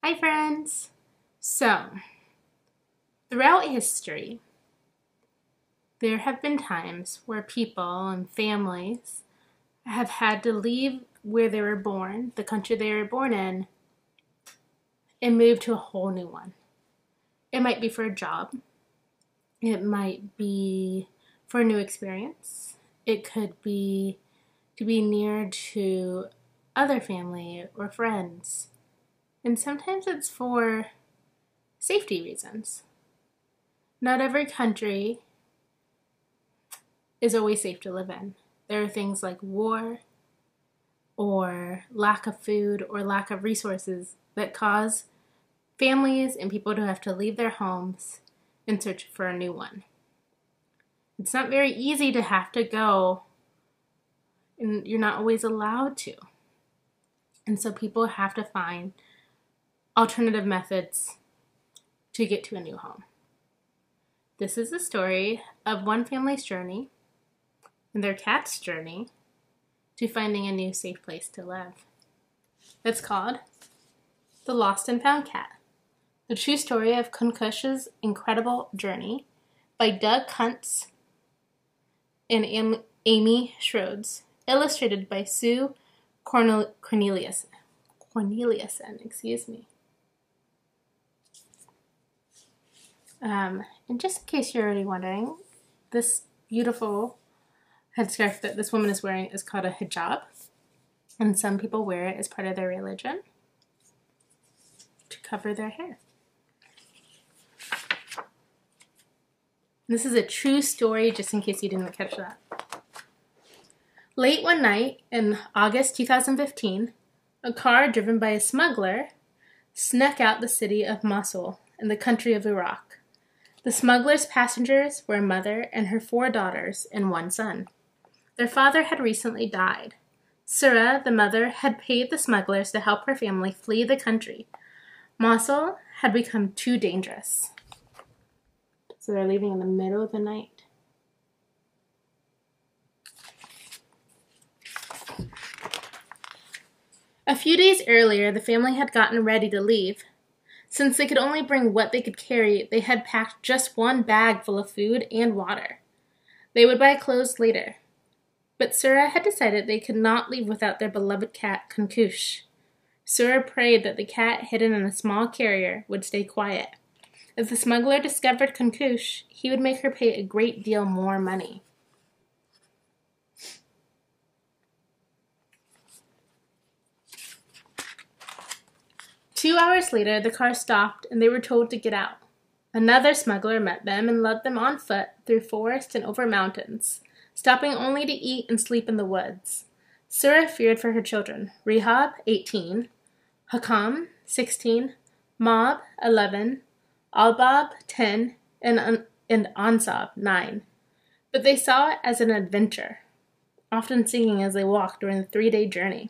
Hi friends! So, throughout history, there have been times where people and families have had to leave where they were born, the country they were born in, and move to a whole new one. It might be for a job. It might be for a new experience. It could be to be near to other family or friends. And sometimes it's for safety reasons. Not every country is always safe to live in. There are things like war or lack of food or lack of resources that cause families and people to have to leave their homes in search for a new one. It's not very easy to have to go, and you're not always allowed to. And so people have to find alternative methods to get to a new home. This is the story of one family's journey and their cat's journey to finding a new safe place to live. It's called The Lost and Found Cat, the true story of Kuntz's incredible journey by Doug Kuntz and Amy Shrodes, illustrated by Sue Cornelison. And just in case you're already wondering, this beautiful headscarf that this woman is wearing is called a hijab, and some people wear it as part of their religion to cover their hair. This is a true story, just in case you didn't catch that. Late one night in August 2015, a car driven by a smuggler snuck out the city of Mosul in the country of Iraq. The smuggler's passengers were a mother and her 4 daughters and 1 son. Their father had recently died. Surah, the mother, had paid the smugglers to help her family flee the country. Mosul had become too dangerous. So they're leaving in the middle of the night. A few days earlier, the family had gotten ready to leave. Since they could only bring what they could carry, they had packed just 1 bag full of food and water. They would buy clothes later. But Surah had decided they could not leave without their beloved cat, Kuntz. Surah prayed that the cat hidden in a small carrier would stay quiet. If the smuggler discovered Kuntz, he would make her pay a great deal more money. Two hours later, the car stopped and they were told to get out. Another smuggler met them and led them on foot through forest and over mountains, stopping only to eat and sleep in the woods. Surah feared for her children, Rehab, 18, Hakam, 16, Mob, 11, Albab, 10, and Ansab, 9. But they saw it as an adventure, often singing as they walked during the 3-day journey.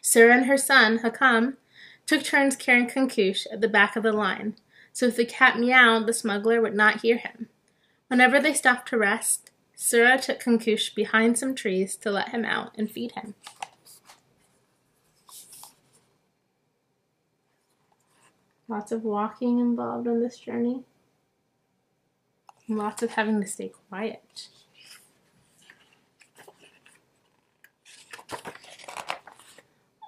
Surah and her son, Hakam, took turns carrying Kuntz at the back of the line, so if the cat meowed, the smuggler would not hear him. Whenever they stopped to rest, Surah took Kuntz behind some trees to let him out and feed him. Lots of walking involved in this journey. And lots of having to stay quiet.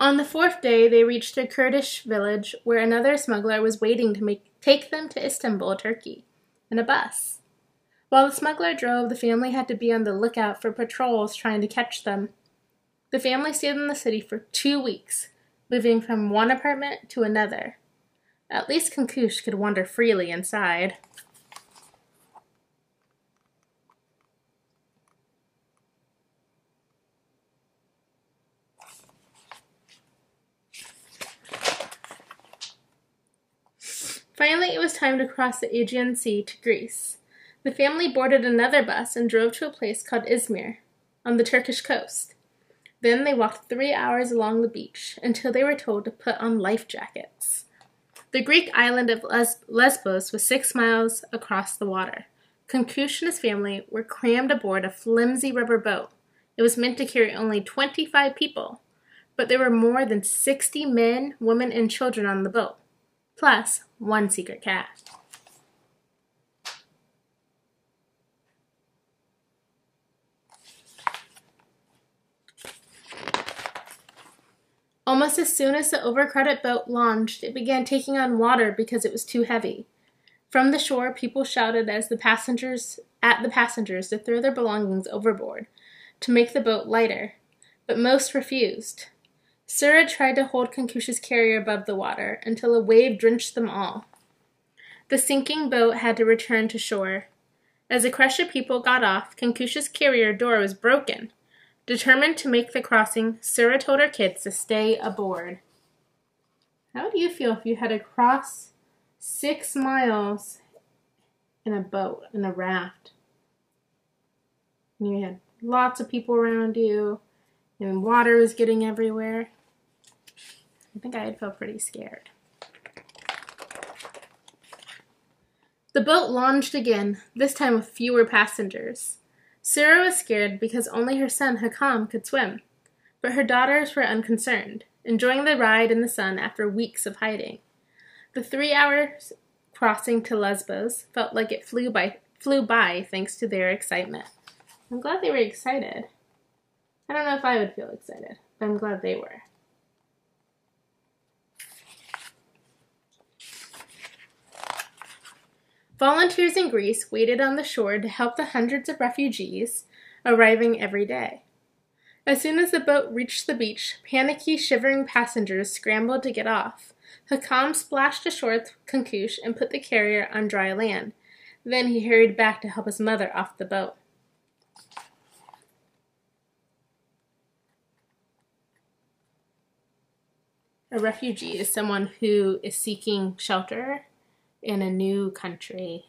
On the 4th day, they reached a Kurdish village where another smuggler was waiting to take them to Istanbul, Turkey, in a bus. While the smuggler drove, the family had to be on the lookout for patrols trying to catch them. The family stayed in the city for 2 weeks, moving from one apartment to another. At least Kuntz could wander freely inside. Finally, it was time to cross the Aegean Sea to Greece. The family boarded another bus and drove to a place called Izmir, on the Turkish coast. Then they walked 3 hours along the beach until they were told to put on life jackets. The Greek island of Lesbos was 6 miles across the water. Kuntz and his family were crammed aboard a flimsy rubber boat. It was meant to carry only 25 people. but there were more than 60 men, women, and children on the boat, plus one secret cat. Almost as soon as the overcrowded boat launched, it began taking on water because it was too heavy. From the shore, people shouted at the passengers to throw their belongings overboard to make the boat lighter, but most refused. Sura tried to hold Kunkush's carrier above the water until a wave drenched them all. The sinking boat had to return to shore. As a crush of people got off, Kunkush's carrier door was broken. Determined to make the crossing, Sura told her kids to stay aboard. How would you feel if you had to cross 6 miles in a boat, in a raft? And you had lots of people around you, and water was getting everywhere. I think I'd feel pretty scared. The boat launched again, this time with fewer passengers. Sura was scared because only her son Hakam could swim, but her daughters were unconcerned, enjoying the ride in the sun after weeks of hiding. The 3 hours crossing to Lesbos felt like it flew by thanks to their excitement. I'm glad they were excited. I don't know if I would feel excited, but I'm glad they were. Volunteers in Greece waited on the shore to help the hundreds of refugees arriving every day. As soon as the boat reached the beach, panicky, shivering passengers scrambled to get off. Hakam splashed ashore with Kunkush and put the carrier on dry land. Then he hurried back to help his mother off the boat. A refugee is someone who is seeking shelter in a new country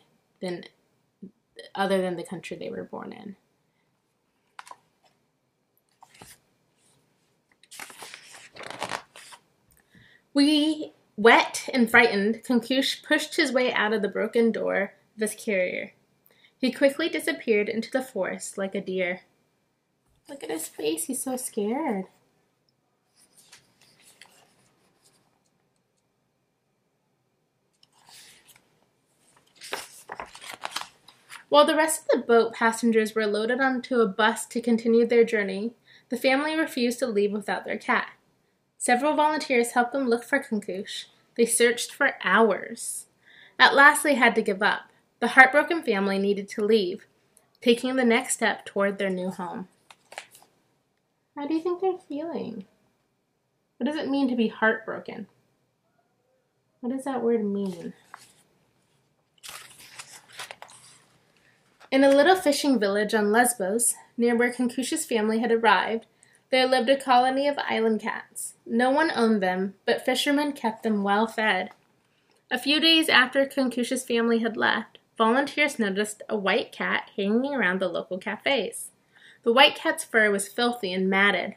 other than the country they were born in. Wet and frightened, Kunkush pushed his way out of the broken door of his carrier. He quickly disappeared into the forest like a deer. Look at his face, he's so scared. While the rest of the boat passengers were loaded onto a bus to continue their journey, the family refused to leave without their cat. Several volunteers helped them look for Kunkush. They searched for hours. At last they had to give up. The heartbroken family needed to leave, taking the next step toward their new home. How do you think they're feeling? What does it mean to be heartbroken? What does that word mean? In a little fishing village on Lesbos, near where Kunkush's family had arrived, there lived a colony of island cats. No one owned them, but fishermen kept them well fed. A few days after Kunkush's family had left, volunteers noticed a white cat hanging around the local cafes. The white cat's fur was filthy and matted.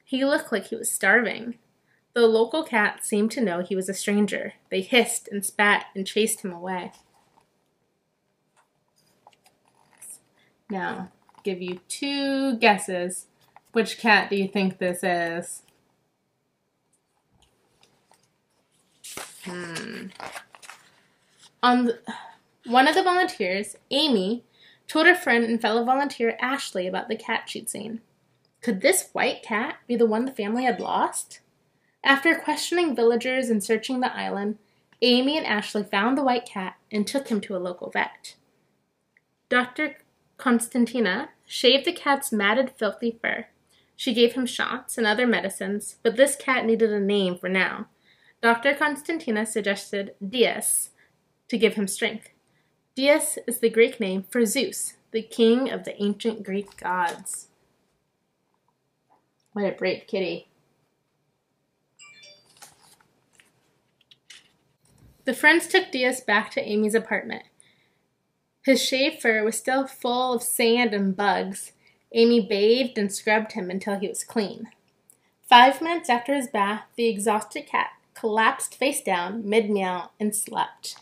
He looked like he was starving. The local cats seemed to know he was a stranger. They hissed and spat and chased him away. Now, give you 2 guesses. Which cat do you think this is? One of the volunteers, Amy, told her friend and fellow volunteer Ashley about the cat she'd seen. Could this white cat be the one the family had lost? After questioning villagers and searching the island, Amy and Ashley found the white cat and took him to a local vet. Dr. Konstantina shaved the cat's matted, filthy fur. She gave him shots and other medicines, but this cat needed a name for now. Dr. Konstantina suggested Dias to give him strength. Dias is the Greek name for Zeus, the king of the ancient Greek gods. What a brave kitty. The friends took Dias back to Amy's apartment. His shaved fur was still full of sand and bugs. Amy bathed and scrubbed him until he was clean. 5 minutes after his bath, the exhausted cat collapsed face down, mid-meow, and slept.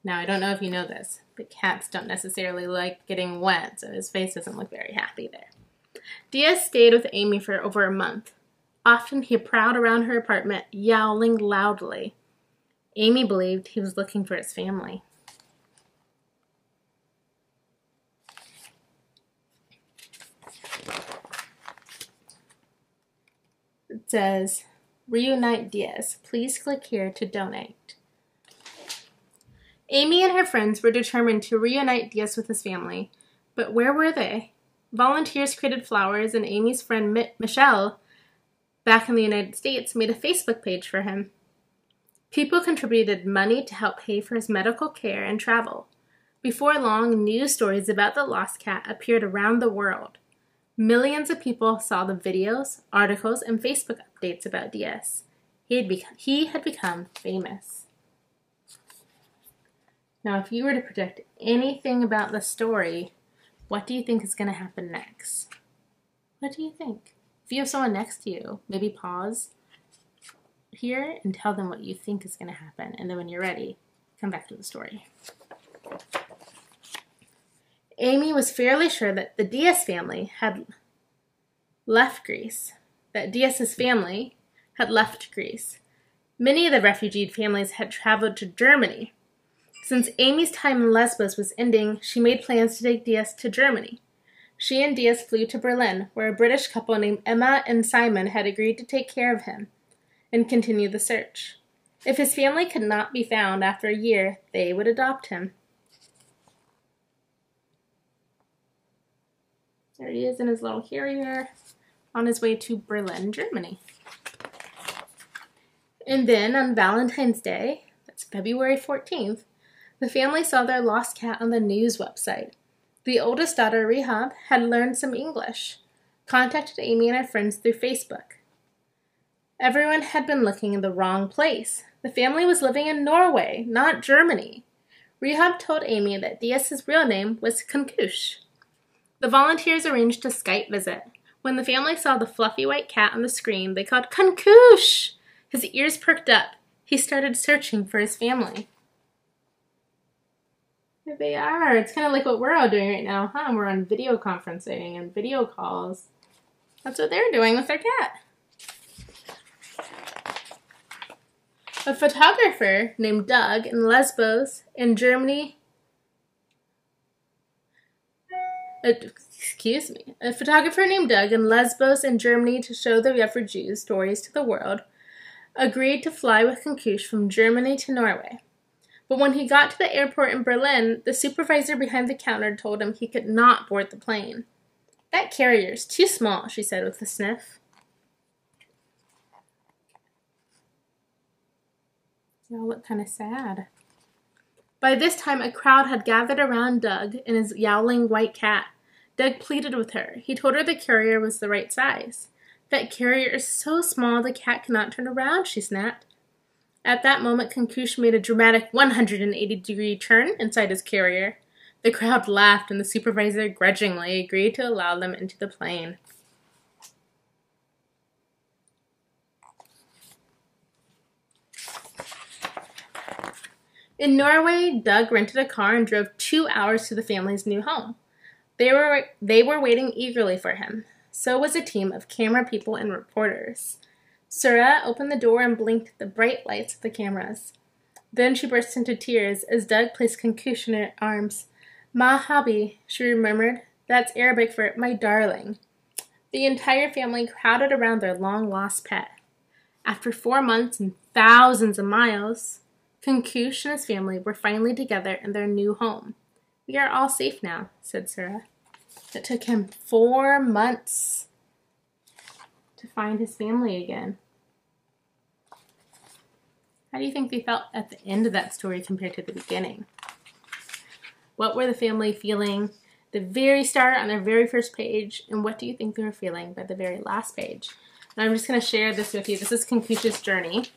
Now, I don't know if you know this, but cats don't necessarily like getting wet, so his face doesn't look very happy there. Diaz stayed with Amy for over a month. Often he prowled around her apartment, yowling loudly. Amy believed he was looking for his family. It says, "Reunite Diaz. Please click here to donate." Amy and her friends were determined to reunite Diaz with his family, but where were they? Volunteers created flowers, and Amy's friend Michelle, back in the United States, made a Facebook page for him. People contributed money to help pay for his medical care and travel. Before long, news stories about the lost cat appeared around the world. Millions of people saw the videos, articles, and Facebook updates about Diaz. He had become famous. Now, if you were to predict anything about the story, what do you think is going to happen next? What do you think? If you have someone next to you, maybe pause here and tell them what you think is going to happen. And then when you're ready, come back to the story. Amy was fairly sure that the Diaz family had left Greece, that Diaz's family had left Greece. Many of the refugee families had traveled to Germany. Since Amy's time in Lesbos was ending, she made plans to take Diaz to Germany. She and Diaz flew to Berlin, where a British couple named Emma and Simon had agreed to take care of him and continue the search. If his family could not be found after a year, they would adopt him. There he is in his little carrier on his way to Berlin, Germany. And then on Valentine's Day, that's February 14th, the family saw their lost cat on the news website. The oldest daughter, Rehab, had learned some English, contacted Amy and her friends through Facebook. Everyone had been looking in the wrong place. The family was living in Norway, not Germany. Rehab told Amy that Diaz's real name was Kuntz. The volunteers arranged a Skype visit. When the family saw the fluffy white cat on the screen, they called, "Kuntz!" His ears perked up. He started searching for his family. There they are. It's kind of like what we're all doing right now, huh? We're on video conferencing and video calls. That's what they're doing with their cat. A photographer named Doug in Lesbos in Germany A photographer named Doug in Lesbos in Germany to show the refugees stories to the world, agreed to fly with Kuntz from Germany to Norway. But when he got to the airport in Berlin, the supervisor behind the counter told him he could not board the plane. "That carrier's too small," she said with a sniff. They all look kind of sad. By this time, a crowd had gathered around Doug and his yowling white cat. Doug pleaded with her. He told her the carrier was the right size. "That carrier is so small the cat cannot turn around," she snapped. At that moment, Kuntz made a dramatic 180-degree turn inside his carrier. The crowd laughed, and the supervisor grudgingly agreed to allow them into the plane. In Norway, Doug rented a car and drove 2 hours to the family's new home. They were waiting eagerly for him. So was a team of camera people and reporters. Sura opened the door and blinked at the bright lights of the cameras. Then she burst into tears as Doug placed Kuntz in her arms. "Ma habi," she murmured. That's Arabic for "my darling." The entire family crowded around their long-lost pet. After 4 months and thousands of miles, Kuntz and his family were finally together in their new home. "We are all safe now," said Sura. It took him 4 months to find his family again. How do you think they felt at the end of that story compared to the beginning? What were the family feeling the very start on their very first page, and what do you think they were feeling by the very last page? And I'm just going to share this with you. This is Kuntz's journey.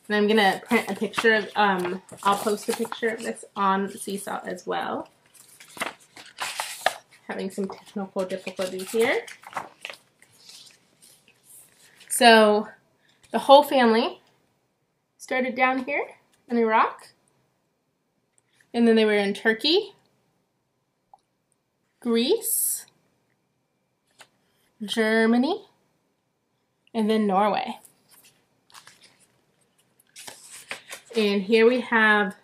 And I'm going to print a picture of, I'll post a picture of this on Seesaw as well. Having some technical difficulties here. So, the whole family started down here in Iraq. And then they were in Turkey, Greece, Germany, and then Norway. And here we have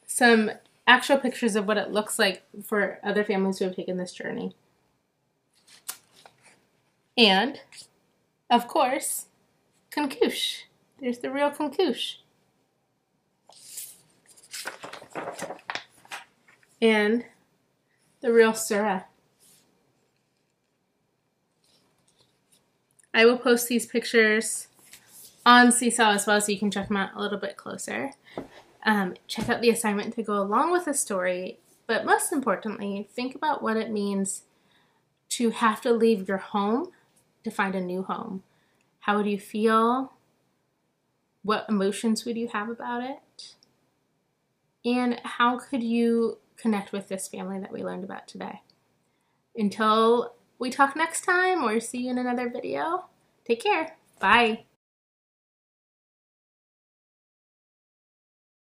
some actual pictures of what it looks like for other families who have taken this journey. And, of course, Kuntz. There's the real Kuntz. And the real Sura. I will post these pictures on Seesaw as well, so you can check them out a little bit closer. Check out the assignment to go along with the story, but most importantly, think about what it means to have to leave your home to find a new home. How would you feel? What emotions would you have about it? And how could you connect with this family that we learned about today? Until we talk next time or see you in another video, take care. Bye.